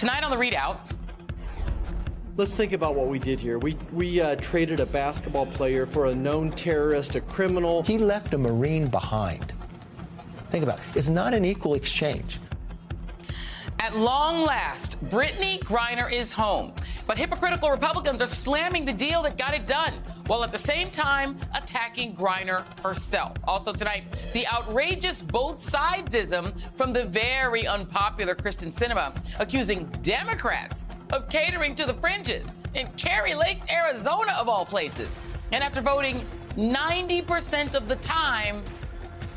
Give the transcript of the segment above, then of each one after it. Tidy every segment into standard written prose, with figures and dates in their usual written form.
Tonight on The ReidOut. Let's think about what we did here. We traded a basketball player for a known terrorist, a criminal. He left a Marine behind. Think about it. It's not an equal exchange. At long last, Brittney Griner is home. But hypocritical Republicans are slamming the deal that got it done, while at the same time attacking Griner herself. Also tonight, the outrageous both sidesism from the very unpopular Kristen Sinema, accusing Democrats of catering to the fringes in Kari Lakes, Arizona, of all places. And after voting 90% of the time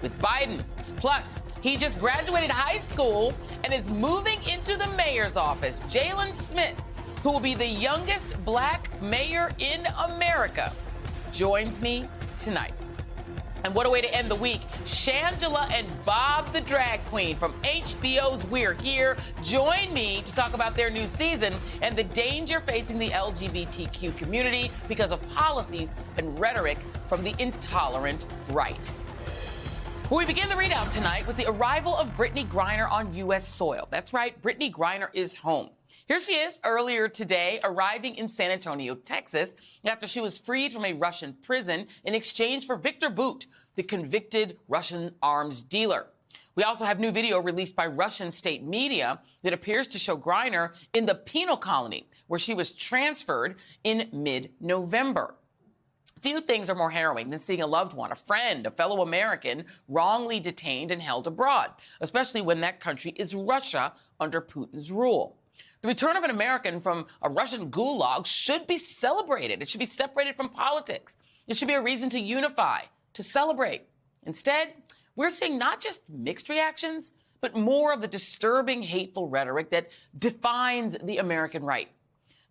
with Biden. Plus, he just graduated high school and is moving into the mayor's office. Jalen Smith, who will be the youngest black mayor in America, joins me tonight. And what a way to end the week. Shangela and Bob the Drag Queen from HBO's We're Here join me to talk about their new season and the danger facing the LGBTQ community because of policies and rhetoric from the intolerant right. We begin the ReidOut tonight with the arrival of Brittney Griner on U.S. soil. That's right, Brittney Griner is home. Here she is earlier today, arriving in San Antonio, Texas, after she was freed from a Russian prison in exchange for Viktor Bout, the convicted Russian arms dealer. We also have new video released by Russian state media that appears to show Griner in the penal colony, where she was transferred in mid-November. Few things are more harrowing than seeing a loved one, a friend, a fellow American wrongly detained and held abroad, especially when that country is Russia under Putin's rule. The return of an American from a Russian gulag should be celebrated. It should be separated from politics. It should be a reason to unify, to celebrate. Instead, we're seeing not just mixed reactions, but more of the disturbing, hateful rhetoric that defines the American right.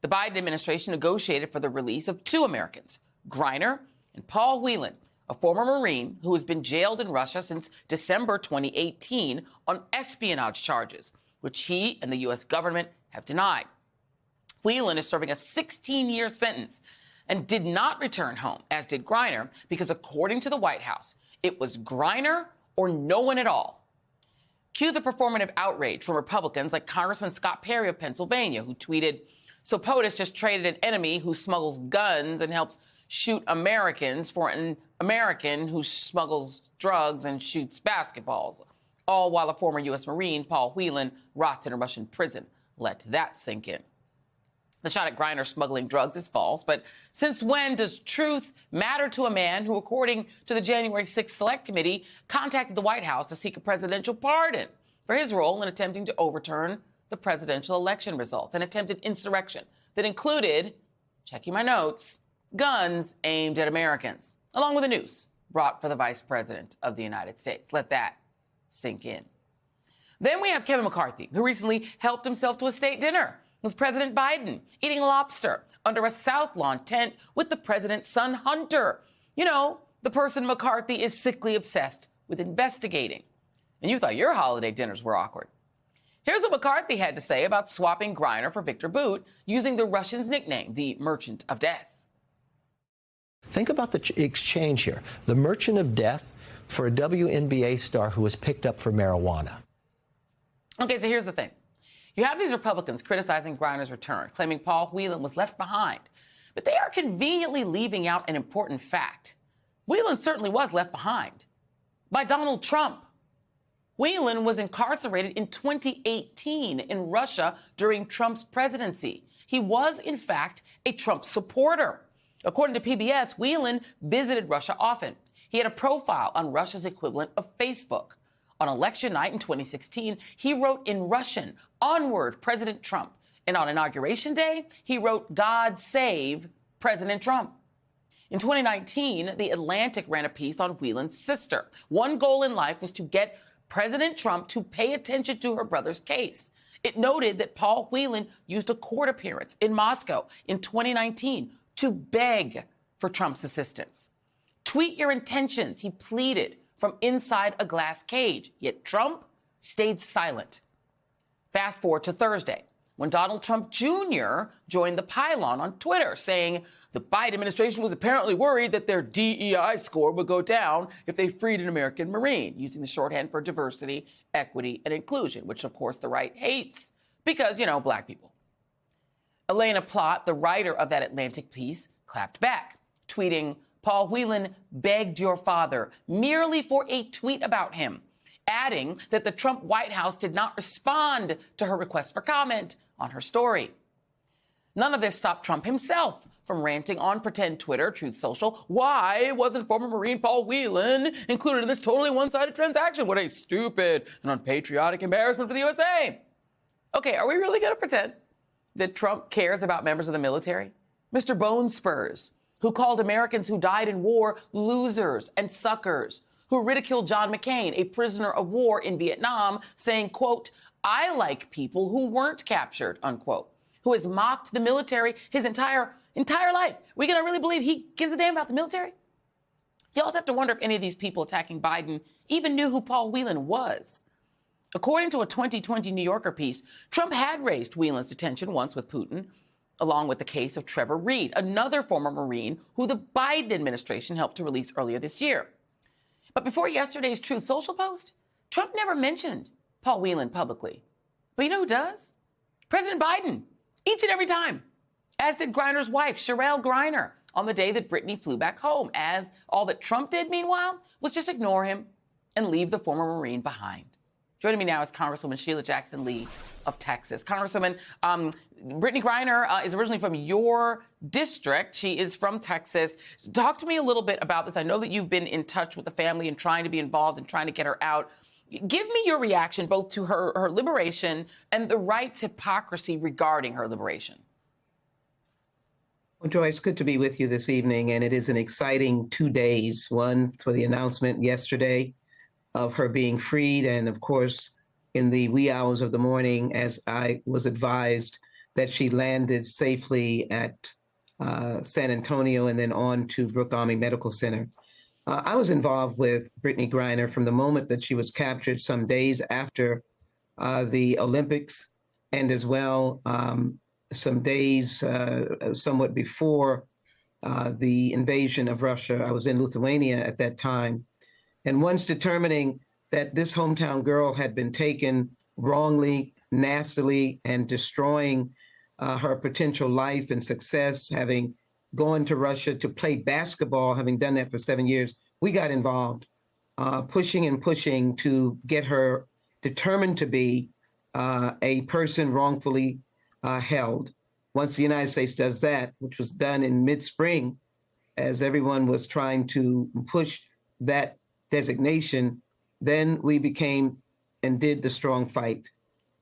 The Biden administration negotiated for the release of two Americans, Griner and Paul Whelan, a former Marine who has been jailed in Russia since December 2018 on espionage charges, which he and the U.S. government have denied. Whelan is serving a 16-year sentence and did not return home, as did Griner, because according to the White House, it was Griner or no one at all. Cue the performative outrage from Republicans like Congressman Scott Perry of Pennsylvania, who tweeted, "So POTUS just traded an enemy who smuggles guns and helps shoot Americans for an American who smuggles drugs and shoots basketballs, all while a former U.S. Marine, Paul Whelan, rots in a Russian prison." Let that sink in. The shot at Griner smuggling drugs is false, but since when does truth matter to a man who, according to the January 6th Select Committee, contacted the White House to seek a presidential pardon for his role in attempting to overturn the presidential election results, an attempted insurrection that included, checking my notes, guns aimed at Americans, along with a noose brought for the Vice President of the United States. Let that sink in. Then we have Kevin McCarthy, who recently helped himself to a state dinner with President Biden, eating lobster under a South Lawn tent with the president's son, Hunter. You know, the person McCarthy is sickly obsessed with investigating. And you thought your holiday dinners were awkward. Here's what McCarthy had to say about swapping Griner for Viktor Bout using the Russian's nickname, the Merchant of Death. Think about the exchange here. The Merchant of Death for a WNBA star who was picked up for marijuana. Okay, so here's the thing. You have these Republicans criticizing Griner's return, claiming Paul Whelan was left behind. But they are conveniently leaving out an important fact. Whelan certainly was left behind by Donald Trump. Whelan was incarcerated in 2018 in Russia during Trump's presidency. He was, in fact, a Trump supporter. According to PBS, Whelan visited Russia often. He had a profile on Russia's equivalent of Facebook. On election night in 2016, he wrote in Russian, "Onward, President Trump." And on Inauguration Day, he wrote, "God save President Trump." In 2019, The Atlantic ran a piece on Whelan's sister. One goal in life was to get President Trump to pay attention to her brother's case. It noted that Paul Whelan used a court appearance in Moscow in 2019 to beg for Trump's assistance. "Tweet your intentions," he pleaded from inside a glass cage, yet Trump stayed silent. Fast forward to Thursday, when Donald Trump Jr. joined the pylon on Twitter, saying the Biden administration was apparently worried that their DEI score would go down if they freed an American Marine, using the shorthand for diversity, equity, and inclusion, which, of course, the right hates because, black people. Elena Plott, the writer of that Atlantic piece, clapped back, tweeting, Paul Whelan begged your father merely for a tweet about him, adding that the Trump White House did not respond to her request for comment on her story. None of this stopped Trump himself from ranting on pretend Twitter, Truth Social. Why wasn't former Marine Paul Whelan included in this totally one-sided transaction? What a stupid and unpatriotic embarrassment for the USA. Okay, are we really going to pretend that Trump cares about members of the military? Mr. Bone Spurs, who called Americans who died in war losers and suckers, who ridiculed John McCain, a prisoner of war in Vietnam, saying, quote, I like people who weren't captured, unquote, who has mocked the military his entire life. We gonna really believe he gives a damn about the military? You also have to wonder if any of these people attacking Biden even knew who Paul Whelan was. According to a 2020 New Yorker piece, Trump had raised Whelan's attention once with Putin, along with the case of Trevor Reed, another former Marine who the Biden administration helped to release earlier this year. But before yesterday's Truth Social post, Trump never mentioned Paul Whelan publicly. But you know who does? President Biden, each and every time, as did Griner's wife, Sherelle Griner, on the day that Brittany flew back home. As all that Trump did, meanwhile, was just ignore him and leave the former Marine behind. Joining me now is Congresswoman Sheila Jackson Lee of Texas. Congresswoman, Brittany Griner is originally from your district. She is from Texas. Talk to me a little bit about this. I know that you've been in touch with the family and trying to be involved and trying to get her out. Give me your reaction both to her liberation and the right's hypocrisy regarding her liberation. Well, Joy, it's good to be with you this evening, and it is an exciting 2 days. One for the announcement yesterday of her being freed, and of course, in the wee hours of the morning, as I was advised that she landed safely at San Antonio and then on to Brooke Army Medical Center. I was involved with Brittany Griner from the moment that she was captured some days after the Olympics, and as well some days somewhat before the invasion of Russia. I was in Lithuania at that time. And once determining that this hometown girl had been taken wrongly, nastily, and destroying her potential life and success, having gone to Russia to play basketball, having done that for 7 years, we got involved, pushing and pushing to get her determined to be a person wrongfully held. Once the United States does that, which was done in mid-spring, as everyone was trying to push that designation, then we became and did the strong fight.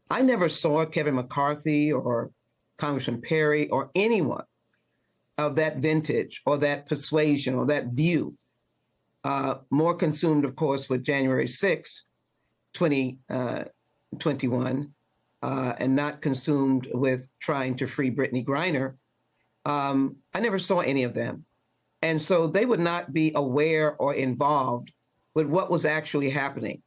I never saw Kevin McCarthy or Congressman Perry or anyone of that vintage or that persuasion or that view, more consumed, of course, with January 6, 2021, and not consumed with trying to free Brittany Griner. I never saw any of them. And so they would not be aware or involved with what was actually happening.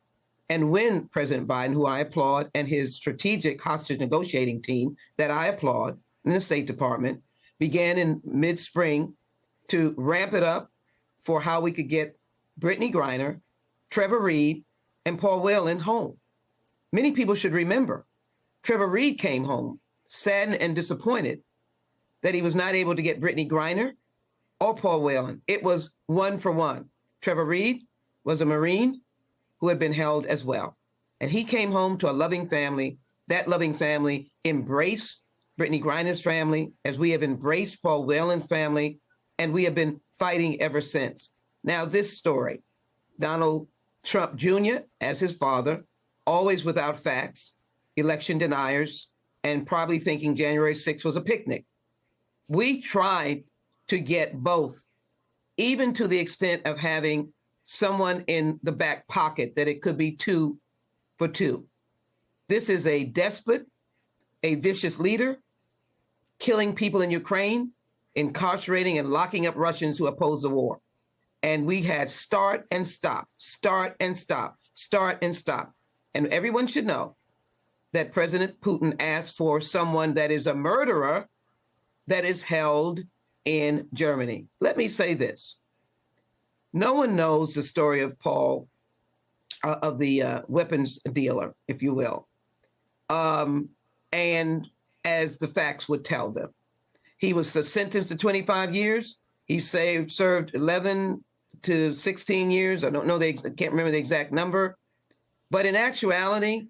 And when President Biden, who I applaud, and his strategic hostage negotiating team that I applaud in the State Department, began in mid-spring to ramp it up for how we could get Brittany Griner, Trevor Reed, and Paul Whelan home. Many people should remember Trevor Reed came home saddened and disappointed that he was not able to get Brittany Griner or Paul Whelan. It was 1 for 1. Trevor Reed was a Marine who had been held as well. And he came home to a loving family. That loving family embraced Brittany Griner's family as we have embraced Paul Whelan's family, and we have been fighting ever since. Now, this story, Donald Trump Jr., as his father, always without facts, election deniers, and probably thinking January 6th was a picnic. We tried to get both, even to the extent of having someone in the back pocket that it could be 2 for 2. This is a despot, a vicious leader, killing people in Ukraine, incarcerating and locking up Russians who oppose the war. And we had start and stop, start and stop, start and stop. And everyone should know that President Putin asked for someone that is a murderer that is held in Germany. Let me say this. No one knows the story of Paul, of the weapons dealer, if you will. and as the facts would tell them. He was sentenced to 25 years. He served 11 to 16 years. I don't know, I can't remember the exact number. But in actuality,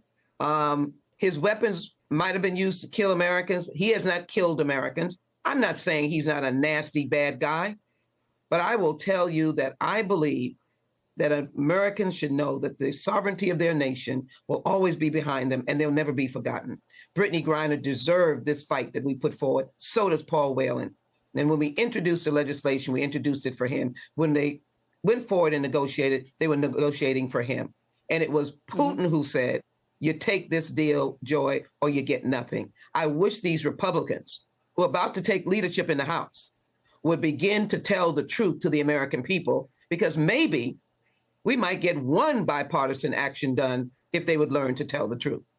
his weapons might have been used to kill Americans. He has not killed Americans. I'm not saying he's not a nasty, bad guy, but I will tell you that I believe that Americans should know that the sovereignty of their nation will always be behind them and they'll never be forgotten. Brittany Griner deserved this fight that we put forward. So does Paul Whelan. And when we introduced the legislation, we introduced it for him. When they went forward and negotiated, they were negotiating for him. And it was Putin who said, you take this deal, Joy, or you get nothing. I wish these Republicans who are about to take leadership in the House would begin to tell the truth to the American people, because maybe we might get one bipartisan action done if they would learn to tell the truth.